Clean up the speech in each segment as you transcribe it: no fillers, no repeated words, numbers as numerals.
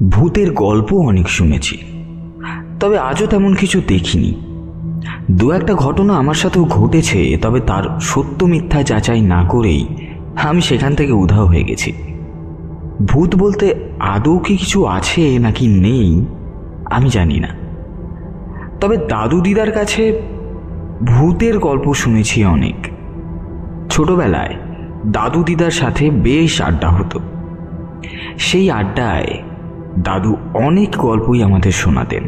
ভূতের গল্প অনেক শুনেছি, তবে আজও তেমন কিছু দেখিনি। দু একটা ঘটনা আমার সাথেও ঘটেছে, তবে তার সত্য মিথ্যা যাচাই না করেই আমি সেখান থেকে উধাও হয়ে গেছি। ভূত বলতে আদৌ কি কিছু আছে নাকি নেই আমি জানি না, তবে দাদু দিদার কাছে ভূতের গল্প শুনেছি অনেক। ছোটবেলায় দাদু দিদার সাথে বেশ আড্ডা হতো। সেই আড্ডায় দাদু অনেক গল্পই আমাদের শোনাতেন।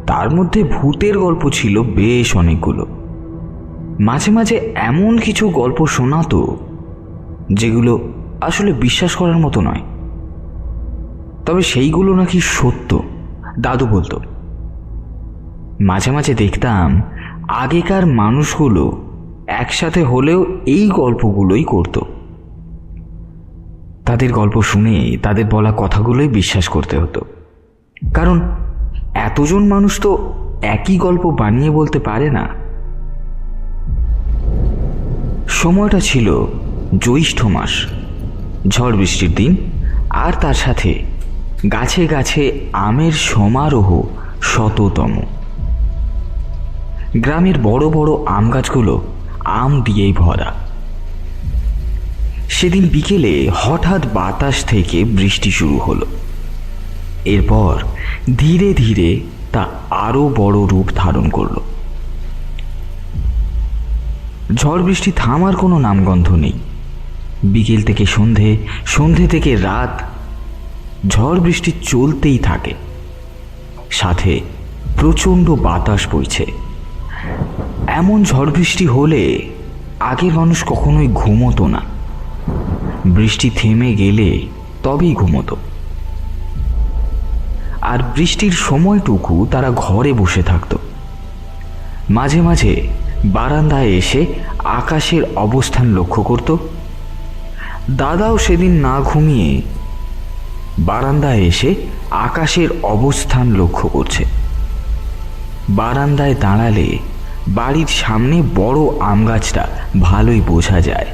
তার মধ্যে ভূতের গল্প ছিল বেশ অনেকগুলো। মাঝে মাঝে এমন কিছু গল্প শোনাতো যেগুলো আসলে বিশ্বাস করার মতো নয়, তবে সেইগুলো নাকি সত্য দাদু বলতো। মাঝে মাঝে দেখতাম আগেকার মানুষগুলো একসাথে হলেও এই গল্পগুলোই করত। তাদের গল্প শুনে তাদের বলা কথাগুলোই বিশ্বাস করতে হতো, কারণ এতজন মানুষ তো একই গল্প বানিয়ে বলতে পারে না। সময়টা ছিল জ্যৈষ্ঠ মাস, ঝড় বৃষ্টির দিন, আর তার সাথে গাছে গাছে আমের সমারোহ শততম। গ্রামের বড় বড় আম গাছগুলো আম দিয়েই ভরা। সেদিন বিকেলে হঠাৎ বাতাস থেকে বৃষ্টি শুরু হলো। এরপর ধীরে ধীরে তা আরো বড় রূপ ধারণ করলো। ঝড় বৃষ্টি থামার কোনো নামগন্ধ নেই। বিকেল থেকে সন্ধে, সন্ধে থেকে রাত ঝড় বৃষ্টি চলতেই থাকে। সাথে প্রচণ্ড বাতাস বইছে। এমন ঝড় বৃষ্টি হলে আগের মানুষ কখনোই ঘুমোতো না। বৃষ্টি থেমে গেলে তবেই ঘুমোতো। আর বৃষ্টির সময়টুকু তারা ঘরে বসে থাকত। মাঝে মাঝে বারান্দায় এসে আকাশের অবস্থান লক্ষ্য করত। দাদাও সেদিন না ঘুমিয়ে বারান্দায় এসে আকাশের অবস্থান লক্ষ্য করছে। বারান্দায় দাঁড়ালে বাড়ির সামনে বড় আম গাছটা ভালোই বোঝা যায়।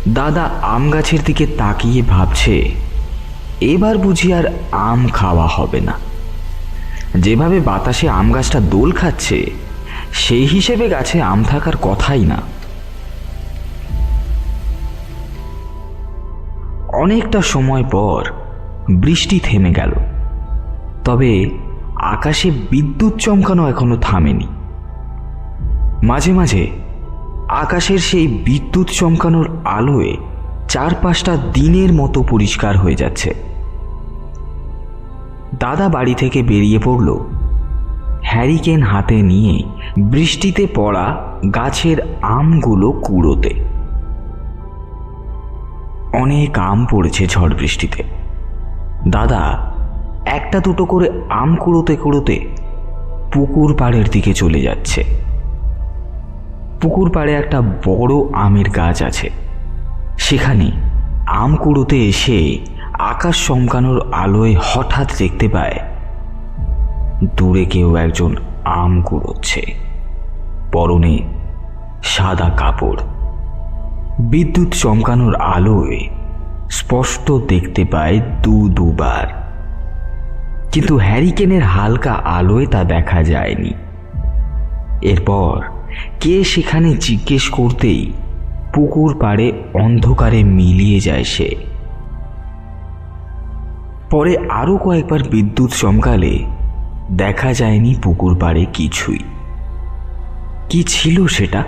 দাদা আম গাছের দিকে তাকিয়ে ভাবছে, এবার বুঝি আর আম খাওয়া হবে না। যেভাবে বাতাসে আম গাছটা দোল খাচ্ছে, সেই হিসেবে গাছে আম থাকার কথাই না। অনেকটা সময় পর বৃষ্টি থেমে গেল, তবে আকাশে বিদ্যুৎ চমকানো এখনো থামেনি। মাঝে মাঝে আকাশের সেই বিদ্যুৎ চমকানোর আলোয় চারপাশটা দিনের মতো পরিষ্কার হয়ে যাচ্ছে। দাদা বাড়ি থেকে বেরিয়ে পড়ল, হ্যারিকেন হাতে নিয়ে বৃষ্টিতে পড়া গাছের আমগুলো কুড়োতে। অনেক আম পড়েছে ঝড় বৃষ্টিতে। দাদা একটা দুটো করে আম কুড়োতে কুড়োতে পুকুর পাড়ের দিকে চলে যাচ্ছে। পুকুর পাড়ে একটা বড় আমের গাছ আছে। সেখানে আম কুড়োতে এসে আকাশ চমকানোর আলোয় হঠাৎ দেখতে পায় দূরে কেউ একজন আম কুড়োচ্ছে। পরনে সাদা কাপড়। বিদ্যুৎ চমকানোর আলোয় স্পষ্ট দেখতে পায় দুবার, কিন্তু হ্যারিকেনের হালকা আলোয় তা দেখা যায়নি। এরপর কে সেখানে জিজ্ঞেস করতেই পুকুর পাড়ে অন্ধকারে মিলিয়ে যায় সে। পরে আরো কয়েকবার বিদ্যুৎ চমকালে দেখা যায়নি পুকুর পাড়ে কিছুই। কি ছিল সেটা?